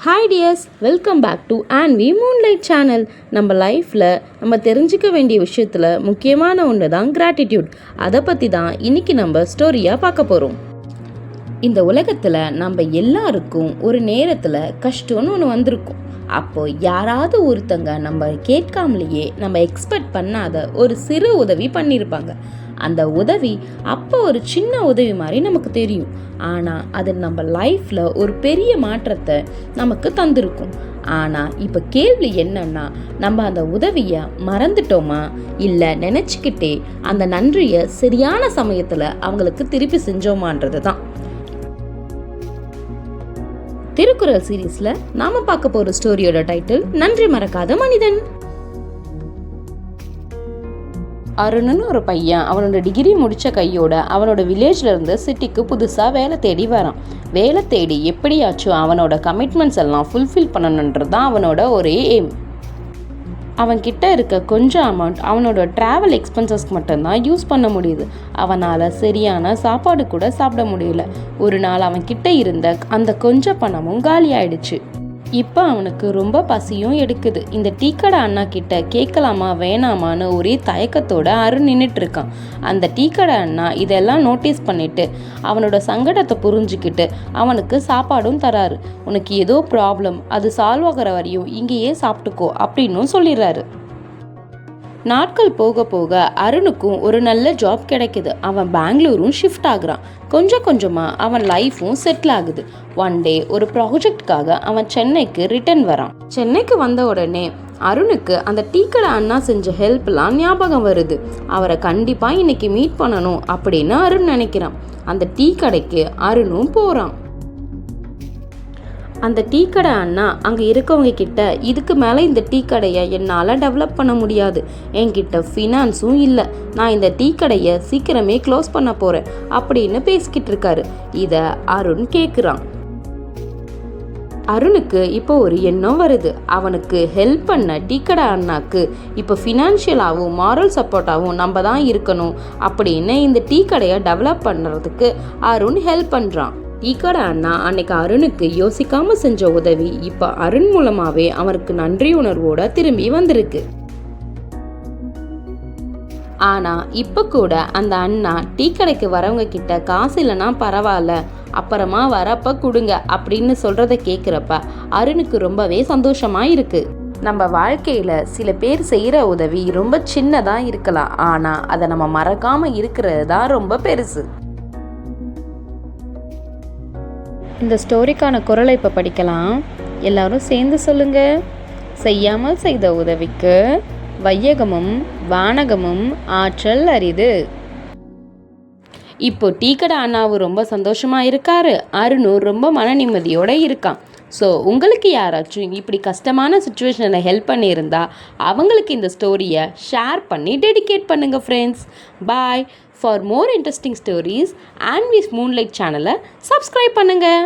Hi dears, welcome back to Anvi moonlight channel. நம்ம லைஃப்பில் நம்ம தெரிஞ்சிக்க வேண்டிய விஷயத்தில் முக்கியமான ஒன்று தான் கிராட்டிடியூட். அதை பற்றி தான் இன்றைக்கி நம்ம ஸ்டோரியாக பார்க்க போகிறோம். இந்த உலகத்தில் நம்ம எல்லாருக்கும் ஒரு நேரத்தில் கஷ்டம்னு ஒன்று வந்திருக்கும். அப்போது யாராவது ஒருத்தங்க நம்ம கேட்காமலேயே நம்ம எக்ஸ்பெக்ட் பண்ணாத ஒரு சிறு உதவி பண்ணியிருப்பாங்க. அந்த உதவி அப்போ ஒரு சின்ன உதவி மாதிரி நமக்கு தெரியும், ஆனால் அது நம்ம லைஃப்பில் ஒரு பெரிய மாற்றத்தை நமக்கு தந்திருக்கும். ஆனால் இப்போ கேள்வி என்னன்னா, நம்ம அந்த உதவியை மறந்துட்டோமா, இல்லை நினச்சிக்கிட்டே அந்த நன்றியை சரியான சமயத்தில் அவங்களுக்கு திருப்பி செஞ்சோமான்றது தான். திருக்குறள் சீரீஸில் நாம் பார்க்க போகிற ஸ்டோரியோட டைட்டில் நன்றி மறக்காத மனிதன். அருணுன்னு ஒரு பையன் அவனோட டிகிரி முடித்த கையோட அவனோட வில்லேஜ்லேருந்து சிட்டிக்கு புதுசாக வேலை தேடி வரான். வேலை தேடி எப்படியாச்சும் அவனோட கமிட்மெண்ட்ஸ் எல்லாம் ஃபுல்ஃபில் பண்ணணுன்றது தான் அவனோட ஒரே எய்ம். அவன்கிட்ட இருக்க கொஞ்சம் அமௌண்ட் அவனோட ட்ராவல் எக்ஸ்பென்சஸ்க்கு மட்டும்தான் யூஸ் பண்ண முடியுது. அவனால் சரியான சாப்பாடு கூட சாப்பிட முடியல. ஒரு நாள் அவன்கிட்ட இருந்த அந்த கொஞ்சம் பணமும் காலி ஆயிடுச்சு. இப்போ அவனுக்கு ரொம்ப பசியும் எடுக்குது. இந்த டீக்கடை அண்ணா கிட்ட கேட்கலாமா வேணாமான்னு ஒரே தயக்கத்தோட அருண் நின்றுட்டு இருக்கான். அந்த டீக்கடை அண்ணா இதெல்லாம் நோட்டீஸ் பண்ணிட்டு அவனோட சங்கடத்தை புரிஞ்சுக்கிட்டு அவனுக்கு சாப்பாடும் தராரு. உனக்கு ஏதோ ப்ராப்ளம், அது சால்வ் ஆகிற வரையும் இங்கேயே சாப்பிட்டுக்கோ அப்படின்னும் சொல்லிடுறாரு. நாட்கள் போக போக அருணுக்கும் ஒரு நல்ல ஜாப் கிடைக்குது. அவன் பெங்களூரும் ஷிஃப்ட் ஆகுறான். கொஞ்சம் கொஞ்சமாக அவன் லைஃப்பும் செட்டில் ஆகுது. ஒன் டே ஒரு ப்ராஜெக்டுக்காக அவன் சென்னைக்கு ரிட்டர்ன் வரான். சென்னைக்கு வந்த உடனே அருணுக்கு அந்த டீக்கடை அண்ணா செஞ்ச ஹெல்ப்லாம் ஞாபகம் வருது. அவரை கண்டிப்பாக இன்னைக்கு மீட் பண்ணணும் அப்படின்னு அருண் நினைக்கிறான். அந்த டீ கடைக்கு அருணும் போகிறான். அந்த டீ கடை அண்ணா அங்கே இருக்கவங்க கிட்ட, இதுக்கு மேலே இந்த டீ கடையை என்னால் டெவலப் பண்ண முடியாது, என்கிட்ட ஃபினான்ஸும் இல்லை, நான் இந்த டீ கடையை சீக்கிரமே க்ளோஸ் பண்ண போகிறேன் அப்படின்னு பேசிக்கிட்டு இருக்காரு. இதை அருண் கேட்குறான். அருணுக்கு இப்போ ஒரு எண்ணம் வருது. அவனுக்கு ஹெல்ப் பண்ண டீ கடை அண்ணாக்கு இப்போ ஃபினான்ஷியலாகவும் மாரல் சப்போர்ட்டாகவும் நம்ம தான் இருக்கணும் அப்படின்னு இந்த டீ கடையை டெவலப் பண்ணுறதுக்கு அருண் ஹெல்ப் பண்ணுறான். டீக்கடை அண்ணா அன்னைக்கு அருணுக்கு யோசிக்காம செஞ்ச உதவி இப்ப அருண் மூலமாவே அவருக்கு நன்றி உணர்வோட திரும்பி வந்திருக்கு. ஆனா இப்ப கூட அந்த அண்ணா டீ கடைக்கு வரவங்க கிட்ட காசு இல்லைன்னா பரவாயில்ல, அப்புறமா வரப்ப கொடுங்க அப்படின்னு சொல்றத கேட்குறப்ப அருணுக்கு ரொம்பவே சந்தோஷமா இருக்கு. நம்ம வாழ்க்கையில சில பேர் செய்யற உதவி ரொம்ப சின்னதா இருக்கலாம், ஆனா அதை நம்ம மறக்காம இருக்கிறது தான் ரொம்ப பெருசு. இந்த ஸ்டோரிக்கான குரலை இப்போ படிக்கலாம். எல்லாரும் சேர்ந்து சொல்லுங்க. செய்யாமல் செய்த உதவிக்கு வையகமும் வானகமும் ஆற்றல் அரிது. இப்போ டீக்கடை அண்ணாவும் ரொம்ப சந்தோஷமா இருக்காரு. அருணும் ரொம்ப மன நிம்மதியோட இருக்கான். ஸோ உங்களுக்கு யாராச்சும் இப்படி கஷ்டமான சுச்சுவேஷனில் ஹெல்ப் பண்ணியிருந்தா அவங்களுக்கு இந்த ஸ்டோரியை ஷேர் பண்ணி டெடிகேட் பண்ணுங்கள் friends. Bye. For more interesting stories Anvi's moonlight சேனலை சப்ஸ்கிரைப் பண்ணுங்கள்.